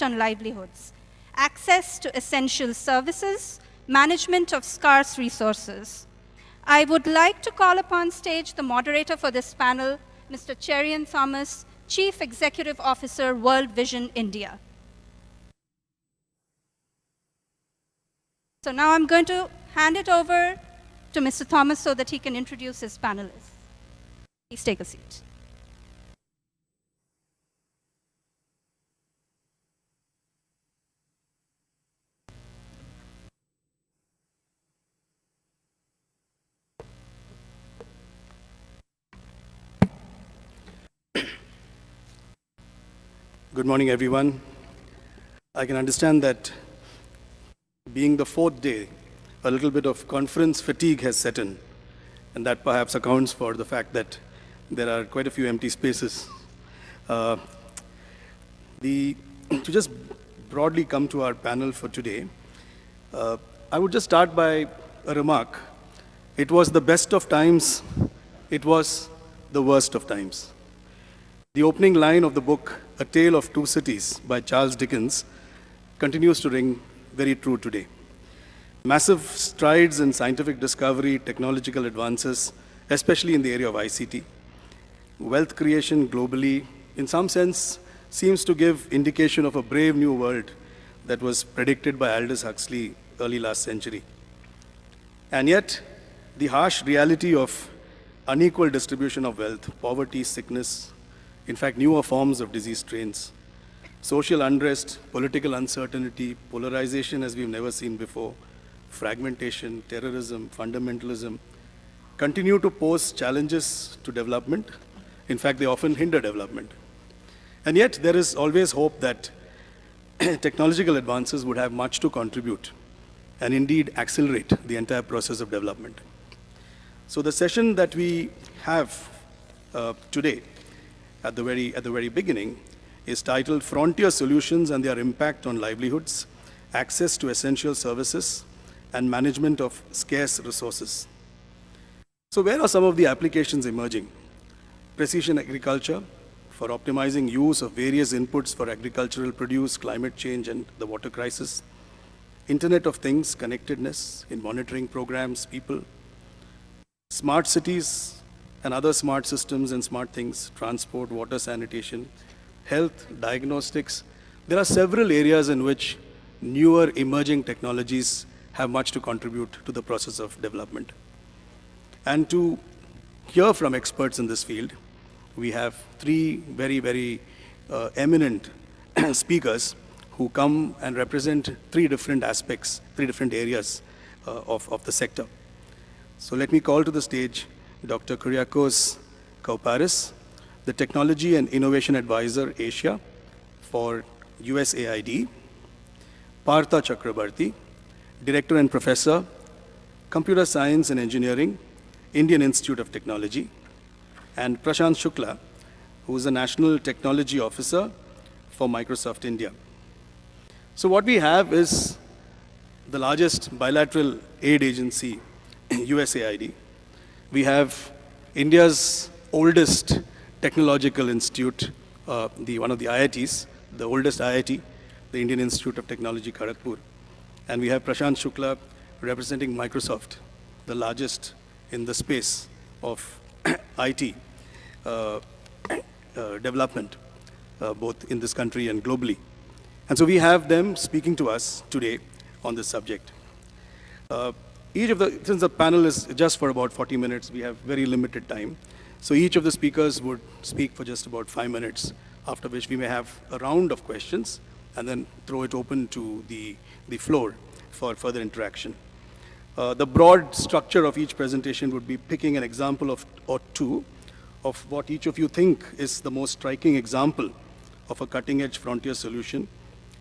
on livelihoods, access to essential services, management of scarce resources. I would like to call upon stage the moderator for this panel, Mr. Cherian Thomas, Chief Executive Officer, World Vision India. So now I'm going to hand it over to Mr. Thomas so that he can introduce his panelists. Please take a seat. Good morning, everyone. I can understand that being the fourth day, a little bit of conference fatigue has set in, and that perhaps accounts for the fact that there are quite a few empty spaces. To just broadly come to our panel for today, I would just start by a remark. It was the best of times, it was the worst of times. The opening line of the book, A Tale of Two Cities by Charles Dickens, continues to ring very true today. Massive strides in scientific discovery, technological advances, especially in the area of ICT. Wealth creation globally, in some sense, seems to give indication of a brave new world that was predicted by Aldous Huxley early last century. And yet, the harsh reality of unequal distribution of wealth, poverty, sickness, in fact, newer forms of disease strains, social unrest, political uncertainty, polarization as we've never seen before, fragmentation, terrorism, fundamentalism, continue to pose challenges to development. In fact, they often hinder development. And yet, there is always hope that technological advances would have much to contribute and indeed accelerate the entire process of development. So the session that we have today at the very beginning is titled Frontier Solutions and Their Impact on Livelihoods, Access to Essential Services, and Management of Scarce Resources. So where are some of the applications emerging? Precision agriculture for optimizing use of various inputs for agricultural produce, climate change, and the water crisis. Internet of Things, connectedness in monitoring programs, people. Smart cities and other smart systems and smart things, transport, water sanitation, health, diagnostics. There are several areas in which newer emerging technologies have much to contribute to the process of development. And to hear from experts in this field, we have three very eminent speakers who come and represent three different aspects, three different areas of the sector. So let me call to the stage Dr. Kyriakos Kouparis, the Technology and Innovation Advisor, Asia, for USAID, Partha Chakrabarti, Director and Professor, Computer Science and Engineering, Indian Institute of Technology, and Prashant Shukla, who is the National Technology Officer for Microsoft India. So what we have is the largest bilateral aid agency, USAID. We have India's oldest technological institute, one of the IITs, the oldest IIT, the Indian Institute of Technology, Kharagpur. And we have Prashant Shukla representing Microsoft, the largest in the space of IT development, both in this country and globally. And so we have them speaking to us today on this subject. Since the panel is just for about 40 minutes, we have very limited time. So each of the speakers would speak for just about 5 minutes, after which we may have a round of questions and then throw it open to the floor for further interaction. The broad structure of each presentation would be picking an example or two of what each of you think is the most striking example of a cutting-edge frontier solution.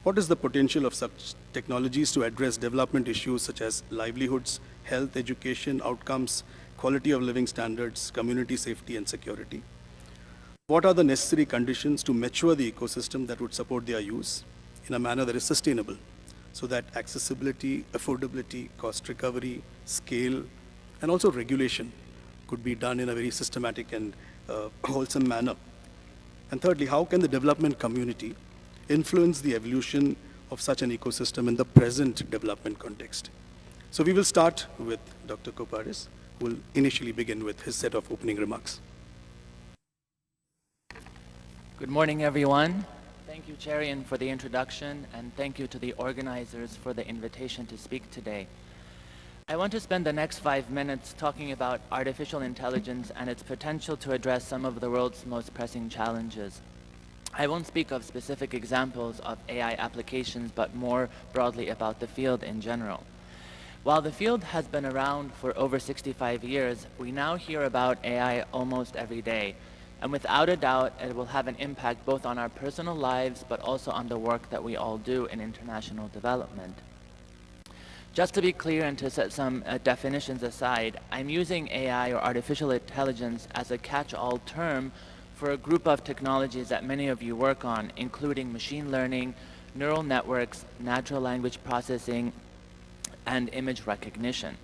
What is the potential of such technologies to address development issues such as livelihoods, health, education, outcomes, quality of living standards, community safety, and security? What are the necessary conditions to mature the ecosystem that would support their use in a manner that is sustainable, so that accessibility, affordability, cost recovery, scale, and also regulation could be done in a very systematic and wholesome manner? And thirdly, how can the development community influence the evolution of such an ecosystem in the present development context. So we will start with Dr. Koparis, who will initially begin with his set of opening remarks. Good morning, everyone. Thank you, Cherian, for the introduction, and thank you to the organizers for the invitation to speak today. I want to spend the next 5 minutes talking about artificial intelligence and its potential to address some of the world's most pressing challenges. I won't speak of specific examples of AI applications, but more broadly about the field in general. While the field has been around for over 65 years, we now hear about AI almost every day. And without a doubt, it will have an impact both on our personal lives, but also on the work that we all do in international development. Just to be clear and to set some definitions aside, I'm using AI or artificial intelligence as a catch-all term for a group of technologies that many of you work on, including machine learning, neural networks, natural language processing, and image recognition.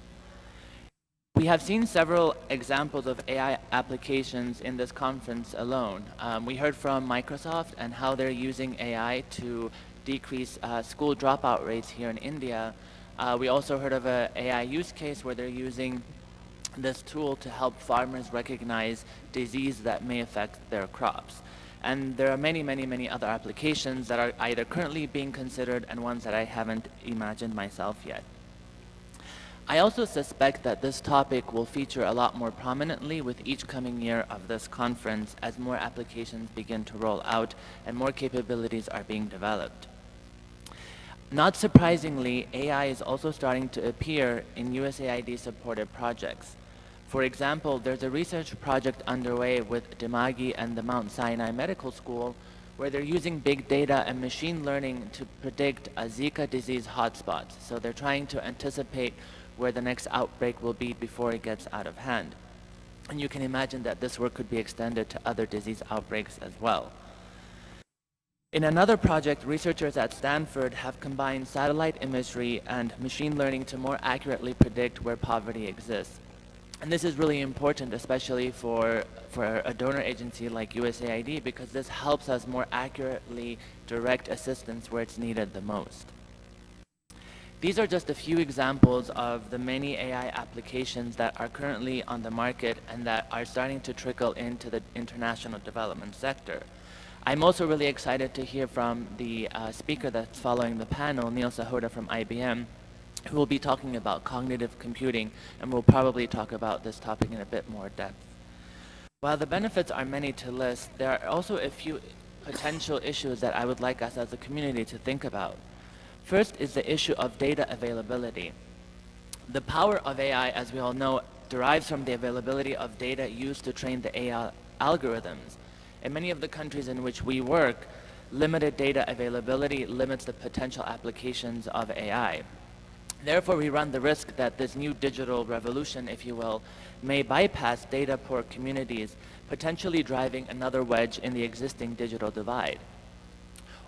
We have seen several examples of AI applications in this conference alone. We heard from Microsoft and how they're using AI to decrease school dropout rates here in India. We also heard of an AI use case where they're using this tool to help farmers recognize disease that may affect their crops. And there are many, many, many other applications that are either currently being considered and ones that I haven't imagined myself yet. I also suspect that this topic will feature a lot more prominently with each coming year of this conference as more applications begin to roll out and more capabilities are being developed. Not surprisingly, AI is also starting to appear in USAID-supported projects. For example, there's a research project underway with Dimagi and the Mount Sinai Medical School where they're using big data and machine learning to predict a Zika disease hotspot. So they're trying to anticipate where the next outbreak will be before it gets out of hand. And you can imagine that this work could be extended to other disease outbreaks as well. In another project, researchers at Stanford have combined satellite imagery and machine learning to more accurately predict where poverty exists. And this is really important, especially for a donor agency like USAID, because this helps us more accurately direct assistance where it's needed the most. These are just a few examples of the many AI applications that are currently on the market and that are starting to trickle into the international development sector. I'm also really excited to hear from the speaker that's following the panel, Neil Sahoda from IBM, who will be talking about cognitive computing, and we'll probably talk about this topic in a bit more depth. While the benefits are many to list, there are also a few potential issues that I would like us as a community to think about. First is the issue of data availability. The power of AI, as we all know, derives from the availability of data used to train the AI algorithms. In many of the countries in which we work, limited data availability limits the potential applications of AI. Therefore, we run the risk that this new digital revolution, if you will, may bypass data-poor communities, potentially driving another wedge in the existing digital divide.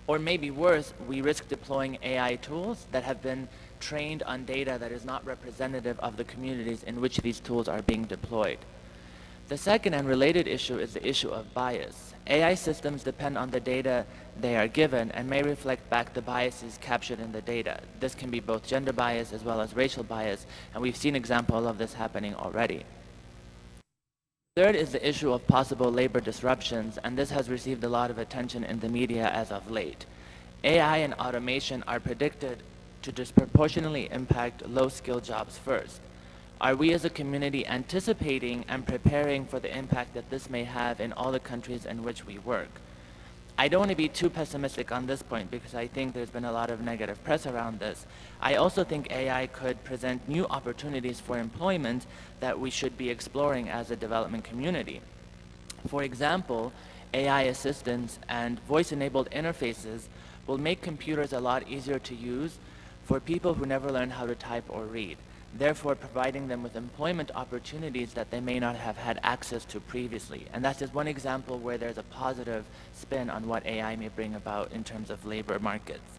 Or maybe worse, we risk deploying AI tools that have been trained on data that is not representative of the communities in which these tools are being deployed. The second and related issue is the issue of bias. AI systems depend on the data they are given and may reflect back the biases captured in the data. This can be both gender bias as well as racial bias, and we've seen examples of this happening already. Third is the issue of possible labor disruptions, and this has received a lot of attention in the media as of late. AI and automation are predicted to disproportionately impact low-skilled jobs first. Are we as a community anticipating and preparing for the impact that this may have in all the countries in which we work? I don't want to be too pessimistic on this point because I think there's been a lot of negative press around this. I also think AI could present new opportunities for employment that we should be exploring as a development community. For example, AI assistants and voice-enabled interfaces will make computers a lot easier to use for people who never learned how to type or read, therefore providing them with employment opportunities that they may not have had access to previously. And that's just one example where there's a positive spin on what AI may bring about in terms of labor markets.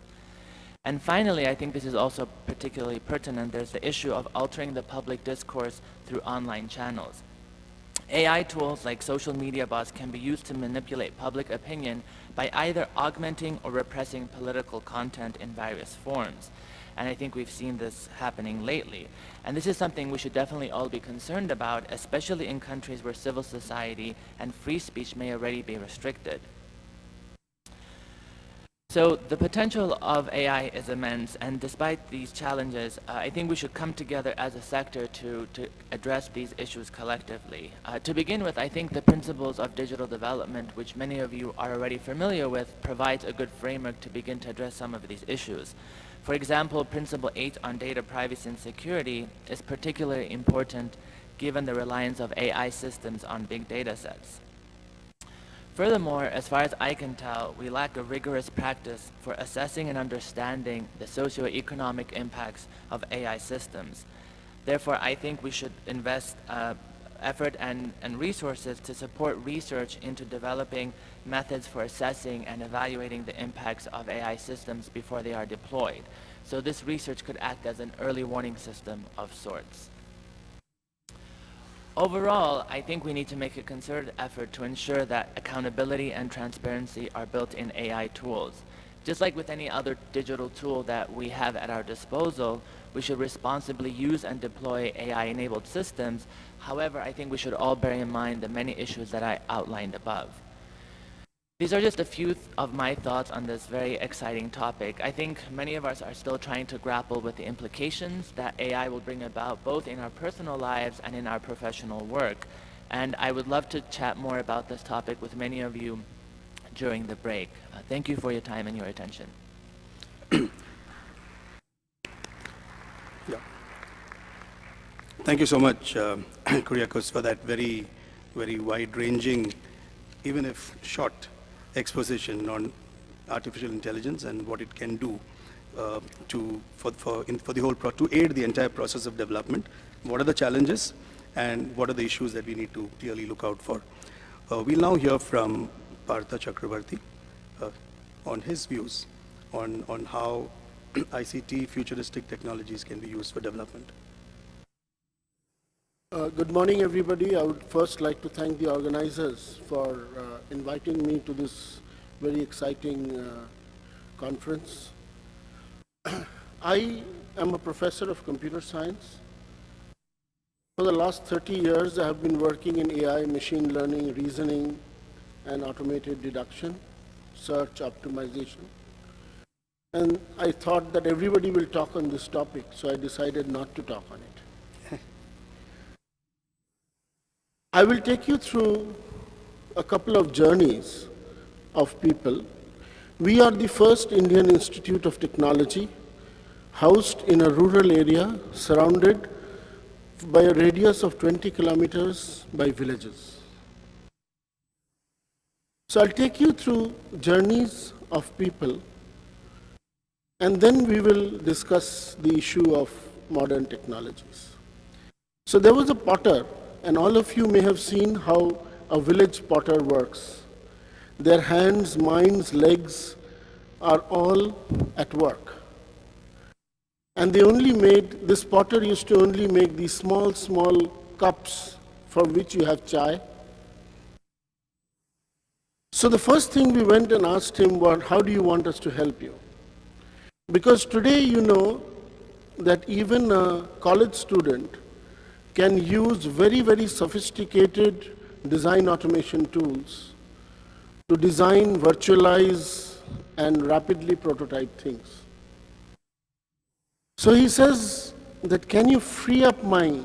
And finally, I think this is also particularly pertinent, there's the issue of altering the public discourse through online channels. AI tools like social media bots can be used to manipulate public opinion by either augmenting or repressing political content in various forms. And I think we've seen this happening lately. And this is something we should definitely all be concerned about, especially in countries where civil society and free speech may already be restricted. So the potential of AI is immense, and despite these challenges, I think we should come together as a sector to address these issues collectively. To begin with, I think the principles of digital development, which many of you are already familiar with, provides a good framework to begin to address some of these issues. For example, Principle 8 on data privacy and security is particularly important given the reliance of AI systems on big data sets. Furthermore, as far as I can tell, we lack a rigorous practice for assessing and understanding the socioeconomic impacts of AI systems. Therefore, I think we should invest effort and resources to support research into developing methods for assessing and evaluating the impacts of AI systems before they are deployed. So this research could act as an early warning system of sorts. Overall, I think we need to make a concerted effort to ensure that accountability and transparency are built in AI tools. Just like with any other digital tool that we have at our disposal, we should responsibly use and deploy AI-enabled systems. However, I think we should all bear in mind the many issues that I outlined above. These are just a few of my thoughts on this very exciting topic. I think many of us are still trying to grapple with the implications that AI will bring about both in our personal lives and in our professional work. And I would love to chat more about this topic with many of you during the break. Thank you for your time and your attention. Yeah. Thank you so much, Kyriakos, for that very, very wide-ranging, even if short, exposition on artificial intelligence and what it can do to aid the entire process of development. What are the challenges and what are the issues that we need to clearly look out for? We'll now hear from Partha Chakravarti on his views on how ICT futuristic technologies can be used for development. Good morning, everybody. I would first like to thank the organizers for inviting me to this very exciting conference. I am a professor of computer science. For the last 30 years, I have been working in AI, machine learning, reasoning, and automated deduction, search optimization. And I thought that everybody will talk on this topic, so I decided not to talk on it. I will take you through a couple of journeys of people. We are the first Indian Institute of Technology housed in a rural area surrounded by a radius of 20 kilometers by villages. So I'll take you through journeys of people, and then we will discuss the issue of modern technologies. So there was a potter, and all of you may have seen how a village potter works. Their hands, minds, legs are all at work. And this potter used to only make these small, small cups for which you have chai. So the first thing we went and asked him was, how do you want us to help you? Because today you know that even a college student can use very, very sophisticated design automation tools to design, virtualize, and rapidly prototype things. So he says that, can you free up my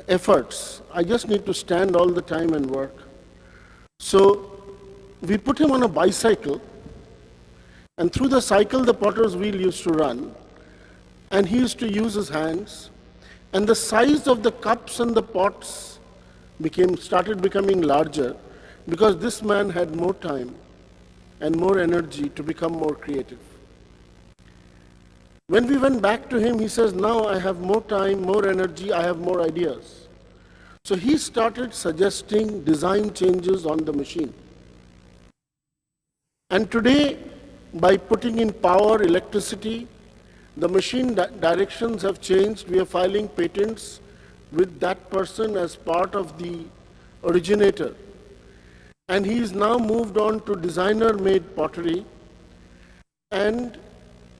efforts? I just need to stand all the time and work. So we put him on a bicycle, and through the cycle the potter's wheel used to run, and he used to use his hands. And the size of the cups and the pots started becoming larger because this man had more time and more energy to become more creative. When we went back to him, he says, now I have more time, more energy, I have more ideas. So he started suggesting design changes on the machine. And today, by putting in power, electricity, the machine directions have changed. We are filing patents with that person as part of the originator. And he is now moved on to designer-made pottery, and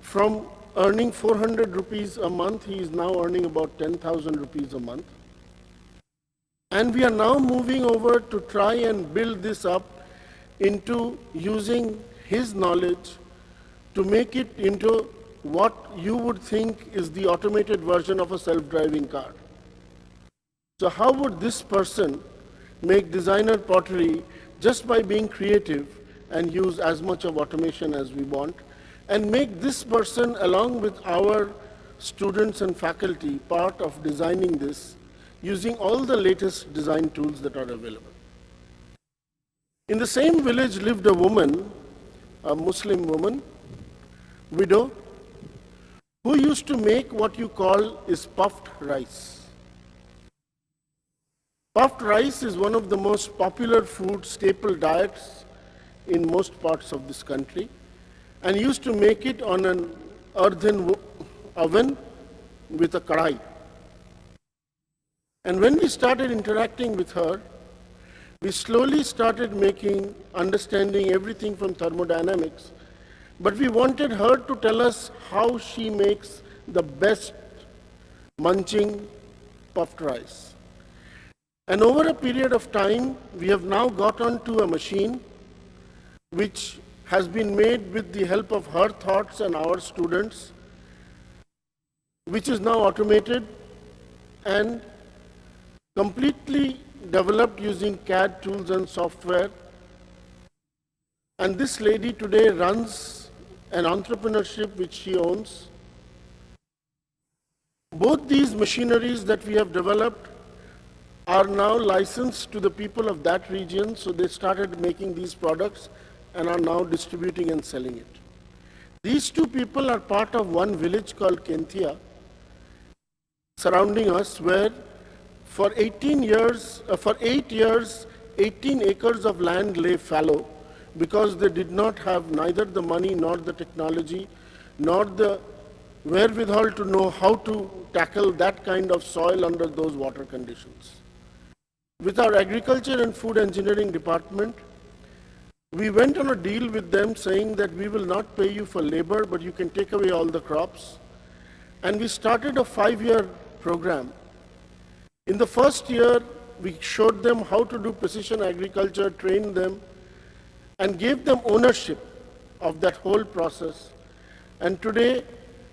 from earning 400 rupees a month, he is now earning about 10,000 rupees a month. And we are now moving over to try and build this up into using his knowledge to make it into what you would think is the automated version of a self-driving car. So how would this person make designer pottery just by being creative and use as much of automation as we want, and make this person, along with our students and faculty, part of designing this using all the latest design tools that are available. In the same village lived a woman, a Muslim woman, widow, who used to make what you call is puffed rice. Puffed rice is one of the most popular food staple diets in most parts of this country, and used to make it on an earthen oven with a kadai. And when we started interacting with her, we slowly started understanding everything from thermodynamics, but we wanted her to tell us how she makes the best munching puffed rice. And over a period of time, we have now got onto a machine which has been made with the help of her thoughts and our students, which is now automated and completely developed using CAD tools and software. And this lady today runs an entrepreneurship which she owns. Both these machineries that we have developed are now licensed to the people of that region, so they started making these products and are now distributing and selling it. These two people are part of one village called Kenthia, surrounding us, where for 8 years, 18 acres of land lay fallow because they did not have neither the money nor the technology nor the wherewithal to know how to tackle that kind of soil under those water conditions. With our agriculture and food engineering department, we went on a deal with them saying that we will not pay you for labor, but you can take away all the crops. And we started a 5-year program. In the first year, we showed them how to do precision agriculture, trained them, and gave them ownership of that whole process. And today,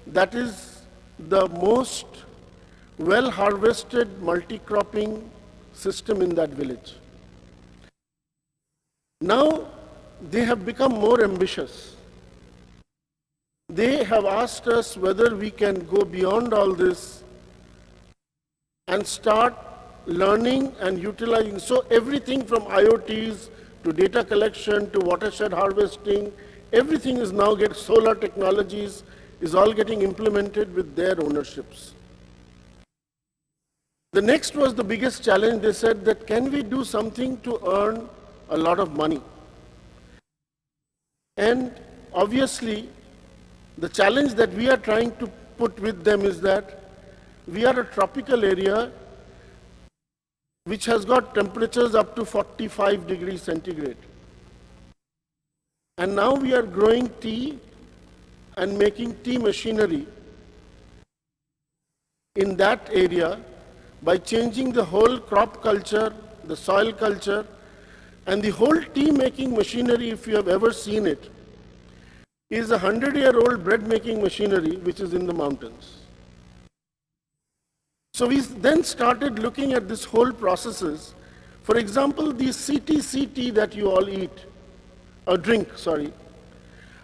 that is the most well-harvested multi-cropping system in that village. Now, they have become more ambitious. They have asked us whether we can go beyond all this and start learning and utilizing. So everything from IoTs to data collection to watershed harvesting, everything is now solar technologies is all getting implemented with their ownerships. The next was the biggest challenge. They said that can we do something to earn a lot of money? And obviously, the challenge that we are trying to put with them is that we are a tropical area which has got temperatures up to 45 degrees centigrade. And now we are growing tea and making tea machinery in that area by changing the whole crop culture, the soil culture, and the whole tea-making machinery, if you have ever seen it, is a 100-year-old bread-making machinery which is in the mountains. So we then started looking at this whole processes. For example, the CTC tea that you all eat, or drink, sorry.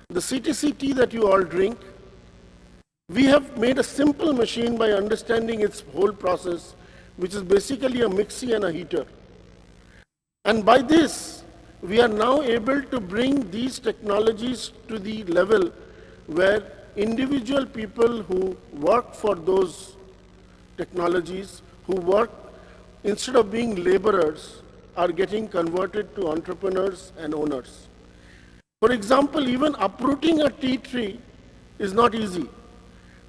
The CTC tea that you all drink, we have made a simple machine by understanding its whole process, which is basically a mixie and a heater. And by this, we are now able to bring these technologies to the level where individual people who work for those technologies, who work instead of being laborers, are getting converted to entrepreneurs and owners. For example, even uprooting a tea tree is not easy.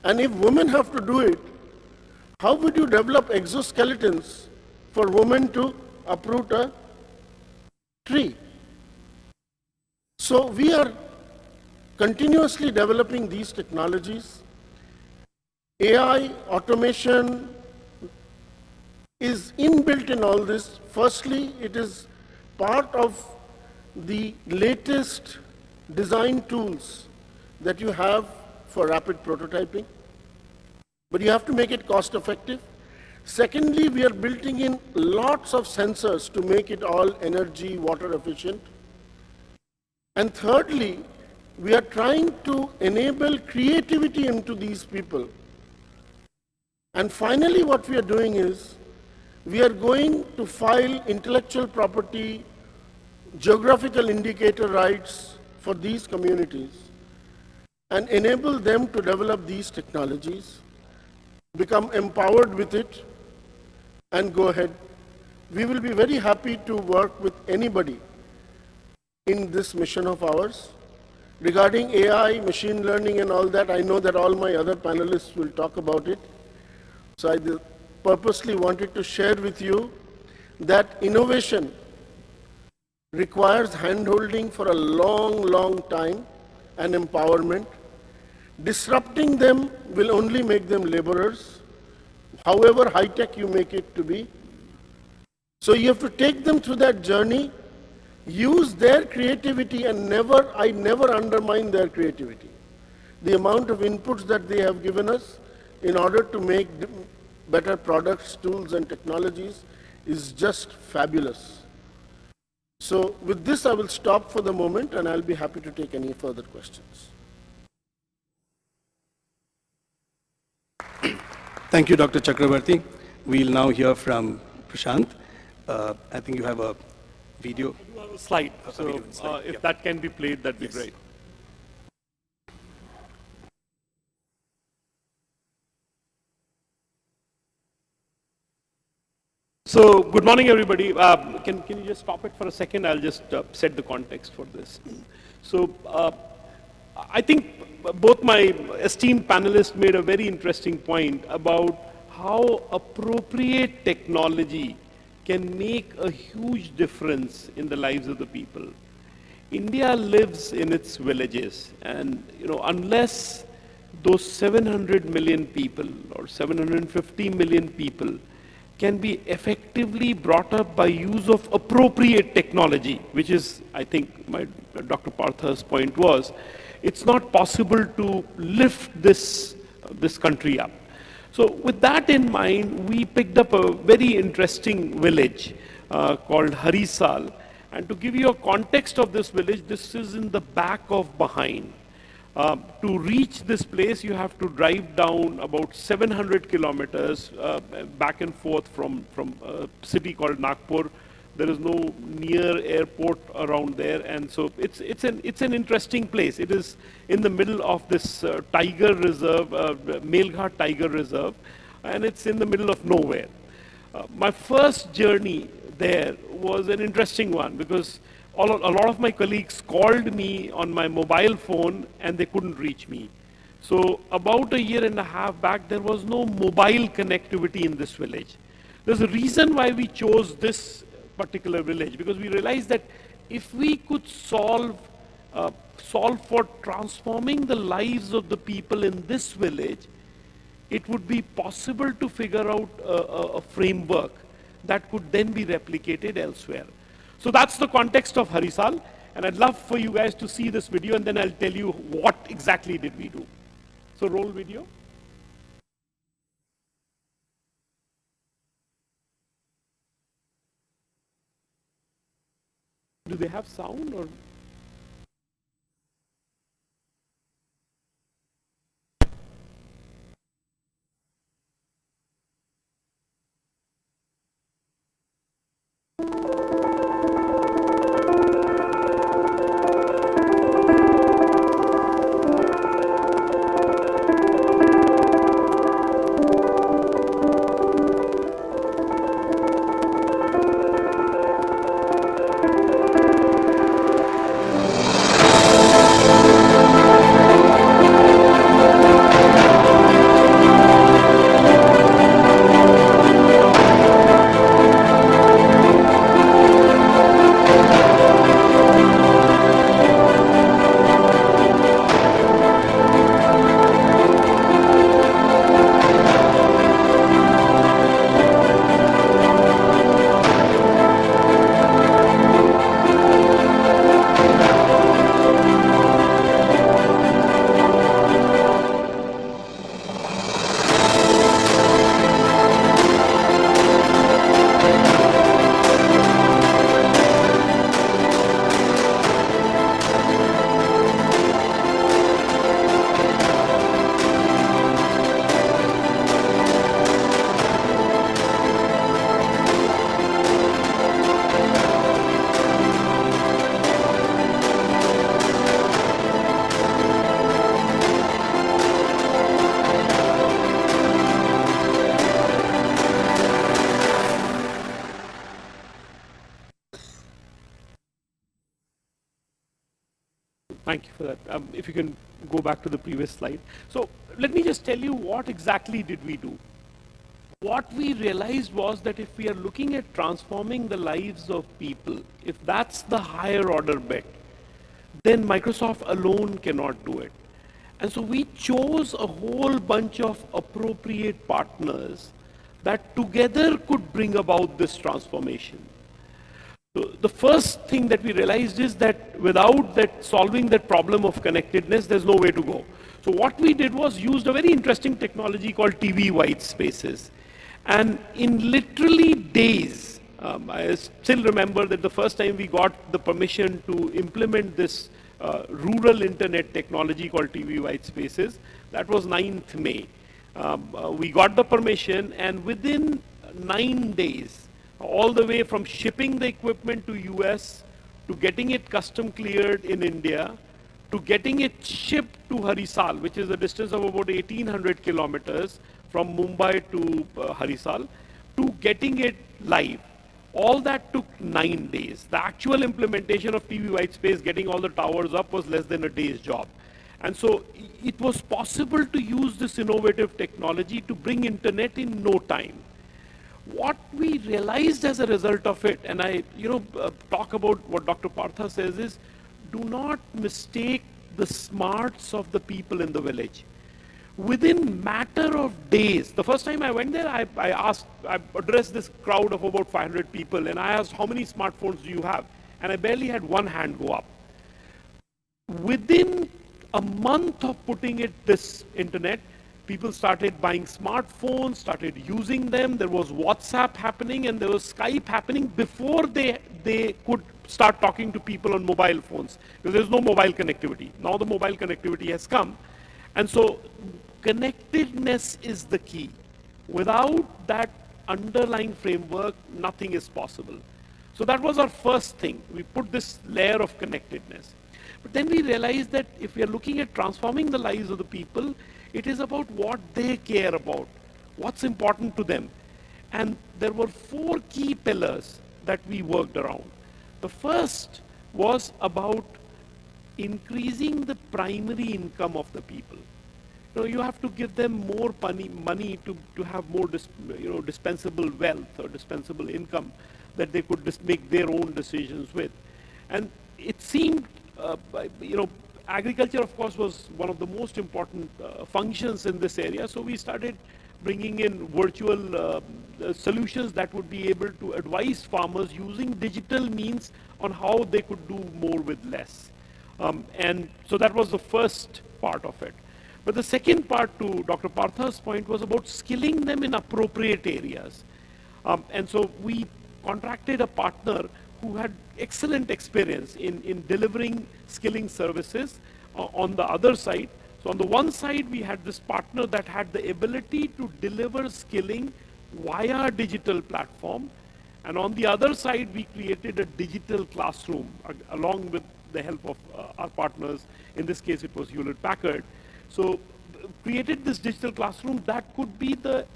And if women have to do it, How would you develop exoskeletons for women to uproot a tree? So we are continuously developing these technologies. AI, automation is inbuilt in all this. Firstly, it is part of the latest design tools that you have for rapid prototyping, but you have to make it cost effective. Secondly, we are building in lots of sensors to make it all energy, water efficient. And thirdly, we are trying to enable creativity into these people. And finally, what we are doing is, we are going to file intellectual property, geographical indicator rights for these communities and enable them to develop these technologies, become empowered with it, and go ahead. We will be very happy to work with anybody in this mission of ours. Regarding AI, machine learning and all that, I know that all my other panelists will talk about it. So I purposely wanted to share with you that innovation requires handholding for a long, long time and empowerment. Disrupting them will only make them laborers, however high-tech you make it to be. So you have to take them through that journey, use their creativity, and I never undermine their creativity. The amount of inputs that they have given us in order to make better products, tools, and technologies is just fabulous. So with this, I will stop for the moment, and I'll be happy to take any further questions. Thank you, Dr. Chakrabarty. We'll now hear from Prashant. I think you have a video. I do have a slide, so if that can be played, that'd be great. So, good morning, everybody. Can you just stop it for a second? I'll just set the context for this. So, I think both my esteemed panelists made a very interesting point about how appropriate technology can make a huge difference in the lives of the people. India lives in its villages, and unless those 700 million people or 750 million people can be effectively brought up by use of appropriate technology, which is, I think, Dr. Partha's point was, it's not possible to lift this country up. So with that in mind, we picked up a very interesting village called Harisal. And to give you a context of this village, this is in the back of Bahrain. To reach this place, you have to drive down about 700 kilometers back and forth from a city called Nagpur. There is no near airport around there, and so it's an interesting place. It is in the middle of this tiger reserve, Melghat Tiger Reserve, and it's in the middle of nowhere. My first journey there was an interesting one because a lot of my colleagues called me on my mobile phone and they couldn't reach me. So about a year and a half back, there was no mobile connectivity in this village. There's a reason why we chose this particular village, because we realized that if we could solve for transforming the lives of the people in this village, it would be possible to figure out a framework that could then be replicated elsewhere. So that's the context of Harisal, and I'd love for you guys to see this video, and then I'll tell you what exactly did we do. So roll video. Do they have sound or? Thank you for that. If you can go back to the previous slide. So let me just tell you what exactly did we do. What we realized was that if we are looking at transforming the lives of people, if that's the higher order bet, then Microsoft alone cannot do it. And so we chose a whole bunch of appropriate partners that together could bring about this transformation. So the first thing that we realized is that without that solving that problem of connectedness, there's no way to go. So what we did was used a very interesting technology called TV white spaces. And in literally days, I still remember that the first time we got the permission to implement this rural internet technology called TV white spaces, that was 9th May. We got the permission, and within 9 days, all the way from shipping the equipment to US, to getting it custom cleared in India, to getting it shipped to Harisal, which is a distance of about 1,800 kilometers from Mumbai to Harisal, to getting it live. All that took 9 days. The actual implementation of TV white space, getting all the towers up, was less than a day's job. And so it was possible to use this innovative technology to bring internet in no time. What we realized as a result of it, and I talk about what Dr. Partha says, is do not mistake the smarts of the people in the village. Within matter of days, the first time I went there, I addressed this crowd of about 500 people, and I asked, how many smartphones do you have? And I barely had one hand go up. Within a month of putting this internet, people started buying smartphones, started using them. There was WhatsApp happening, and there was Skype happening before they could start talking to people on mobile phones, because there's no mobile connectivity. Now the mobile connectivity has come. And so connectedness is the key. Without that underlying framework, nothing is possible. So that was our first thing. We put this layer of connectedness. But then we realized that if we are looking at transforming the lives of the people, it is about what they care about, what's important to them. And there were 4 key pillars that we worked around. The first was about increasing the primary income of the people. You have to give them more money to have more dispensable wealth or dispensable income that they could make their own decisions with. And it seemed, agriculture, of course, was one of the most important functions in this area. So we started bringing in virtual solutions that would be able to advise farmers using digital means on how they could do more with less. And so that was the first part of it. But the second part, to Dr. Partha's point, was about skilling them in appropriate areas. And so we contracted a partner who had excellent experience in delivering skilling services on the other side. So on the one side, we had this partner that had the ability to deliver skilling via a digital platform. And on the other side, we created a digital classroom along with the help of our partners. In this case, it was Hewlett-Packard. So created this digital classroom that could be the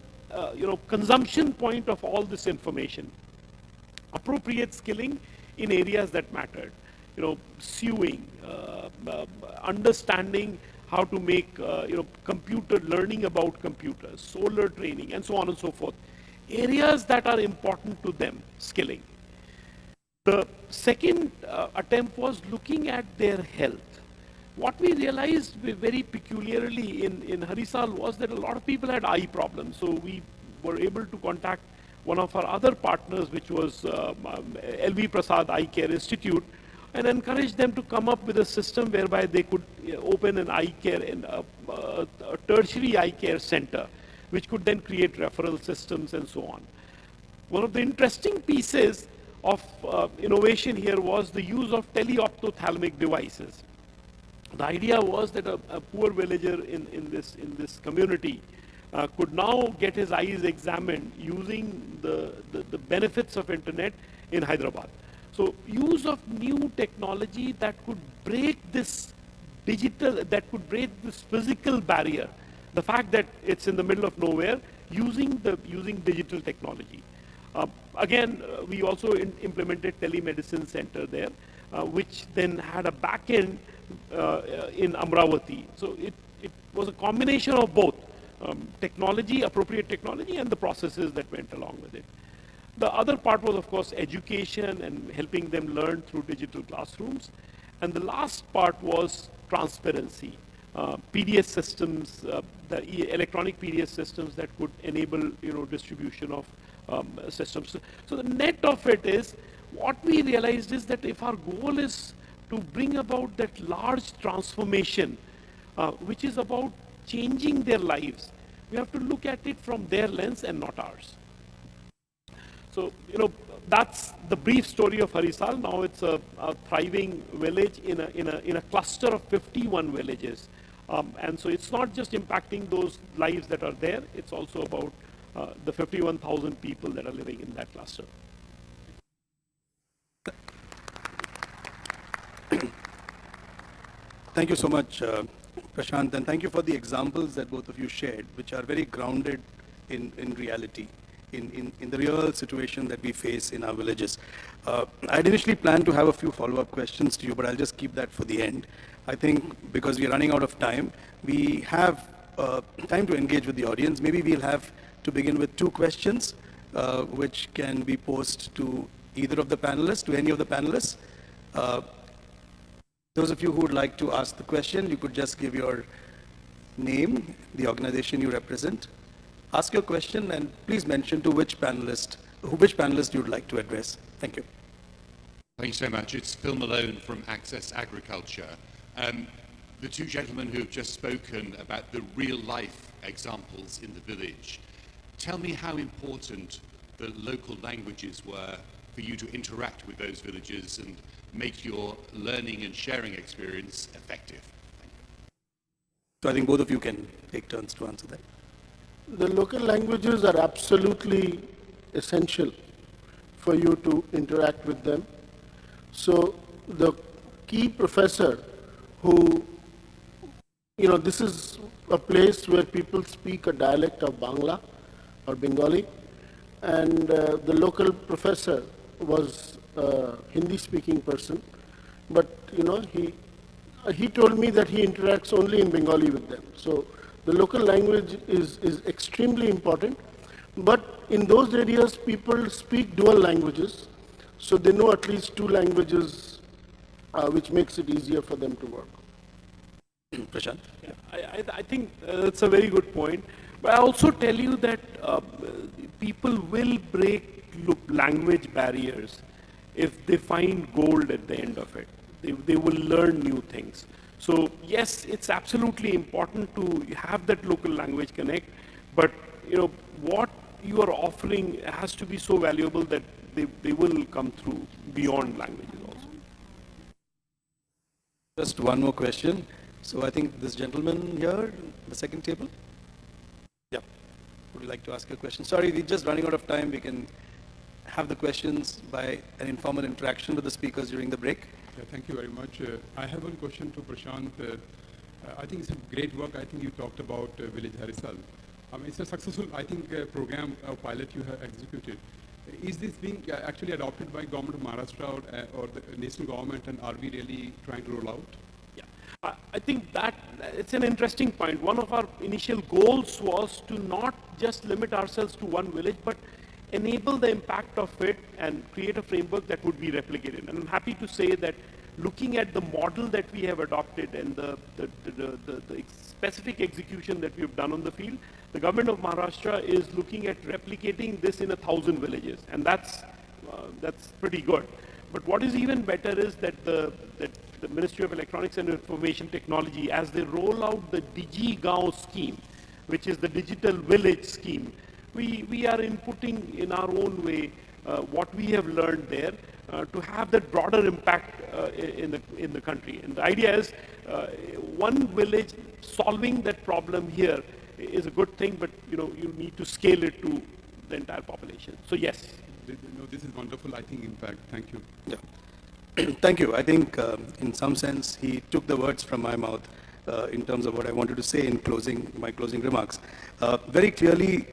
consumption point of all this information. Appropriate skilling in areas that mattered. Sewing, understanding how to make computer, learning about computers, solar training, and so on and so forth. Areas that are important to them, skilling. The second attempt was looking at their health. What we realized very peculiarly in Harisal was that a lot of people had eye problems. So we were able to contact one of our other partners, which was L.V. Prasad Eye Care Institute, and encourage them to come up with a system whereby they could open an eye care, a tertiary eye care center, which could then create referral systems and so on. One of the interesting pieces of innovation here was the use of teleophthalmic devices. The idea was that a poor villager in this community could now get his eyes examined using the benefits of internet in Hyderabad. So use of new technology that could break this physical barrier, the fact that it's in the middle of nowhere, using digital technology. Again, we also implemented telemedicine center there. which then had a back end in Amravati. So it was a combination of both technology, appropriate technology, and the processes that went along with it. The other part was, of course, education and helping them learn through digital classrooms. And the last part was transparency. PDS systems, electronic PDS systems that could enable, distribution of systems. So the net of it is, what we realized is that if our goal is to bring about that large transformation, which is about changing their lives, we have to look at it from their lens and not ours. So, that's the brief story of Harisal. Now it's a thriving village in a cluster of 51 villages. And so it's not just impacting those lives that are there, it's also about the 51,000 people that are living in that cluster. Thank you so much, Prashant, and thank you for the examples that both of you shared, which are very grounded in reality, in the real situation that we face in our villages. I'd initially planned to have a few follow-up questions to you, but I'll just keep that for the end. I think because we're running out of time, we have time to engage with the audience. Maybe we'll have to begin with 2 questions, which can be posed to either of the panelists, to any of the panelists. Those of you who would like to ask the question, you could just give your name, the organization you represent, ask your question, and please mention to which panelist you'd like to address. Thank you. Thank you so much. It's Phil Malone from Access Agriculture. The 2 gentlemen who have just spoken about the real-life examples in the village, tell me how important the local languages were for you to interact with those villages and make your learning and sharing experience effective. So I think both of you can take turns to answer that. The local languages are absolutely essential for you to interact with them. So the key professor who, this is a place where people speak a dialect of Bangla or Bengali, and the local professor was a Hindi-speaking person, but he told me that he interacts only in Bengali with them. So the local language is extremely important, but in those areas people speak dual languages, so they know at least 2 languages, which makes it easier for them to work. Prashant? Yeah, I think that's a very good point. But I also tell you that people will break language barriers if they find gold at the end of it. They will learn new things. So yes, it's absolutely important to have that local language connect, but what you are offering has to be so valuable that they will come through beyond languages also. Just one more question. So I think this gentleman here, the second table. Yeah. Would you like to ask a question? Sorry, we're just running out of time. We can have the questions by an informal interaction with the speakers during the break. Yeah, thank you very much. I have one question to Prashant. I think it's a great work. I think you talked about Village Harisal. It's a successful, program or pilot you have executed. Is this being actually adopted by government of Maharashtra or the national government, and are we really trying to roll out? Yeah, I think that it's an interesting point. One of our initial goals was to not just limit ourselves to one village, but enable the impact of it and create a framework that would be replicated. And I'm happy to say that looking at the model that we have adopted and the specific execution that we have done on the field, the government of Maharashtra is looking at replicating this in 1,000 villages, and that's pretty good. But what is even better is that the Ministry of Electronics and Information Technology, as they roll out the DigiGaon scheme, which is the digital village scheme, we are inputting in our own way what we have learned there to have that broader impact in the country. And the idea is one village solving that problem here is a good thing, but you need to scale it to the entire population. So yes. No, this is wonderful, I think, impact. Thank you. Yeah. Thank you. I think in some sense he took the words from my mouth in terms of what I wanted to say in my closing remarks. Very clearly,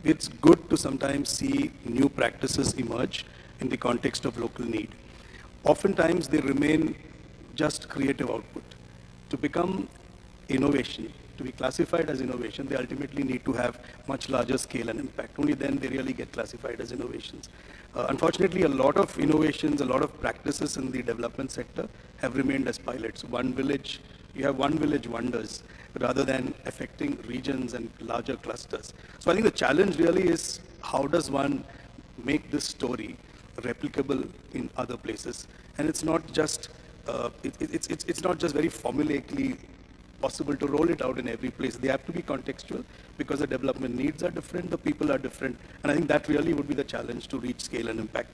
it's good to sometimes see new practices emerge in the context of local need. oftentimes they remain just creative output. To become innovation, to be classified as innovation, they ultimately need to have much larger scale and impact. Only then they really get classified as innovations. Unfortunately, a lot of innovations, a lot of practices in the development sector have remained as pilots. You have one village wonders rather than affecting regions and larger clusters. So I think the challenge really is how does one make this story replicable in other places? And it's not just it's not just very formulaically possible to roll it out in every place. They have to be contextual because the development needs are different, the people are different, and I think that really would be the challenge to reach scale and impact.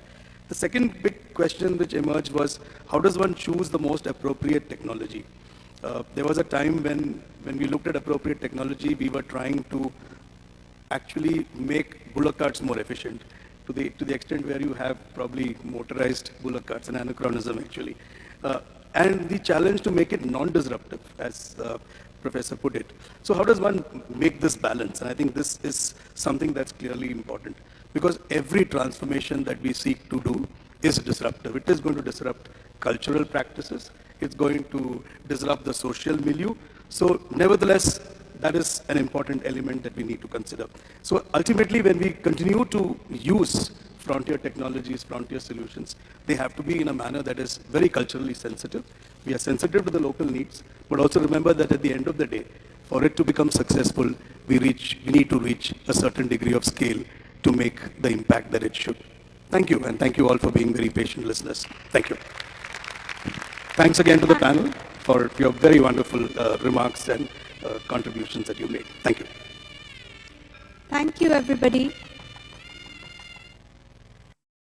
The second big question which emerged was, how does one choose the most appropriate technology? There was a time when we looked at appropriate technology, we were trying to actually make bullock carts more efficient to the extent where you have probably motorized bullock carts, an anachronism actually. And the challenge to make it non-disruptive, as Professor put it. So how does one make this balance? And I think this is something that's clearly important because every transformation that we seek to do is disruptive. It is going to disrupt cultural practices. It's going to disrupt the social milieu. So nevertheless, that is an important element that we need to consider. So ultimately, when we continue to use frontier technologies, frontier solutions, they have to be in a manner that is very culturally sensitive. We are sensitive to the local needs, but also remember that at the end of the day, for it to become successful, we need to reach a certain degree of scale to make the impact that it should. Thank you, and thank you all for being very patient listeners. Thank you. Thanks again to the panel for your very wonderful remarks and contributions that you made. Thank you. Thank you, everybody.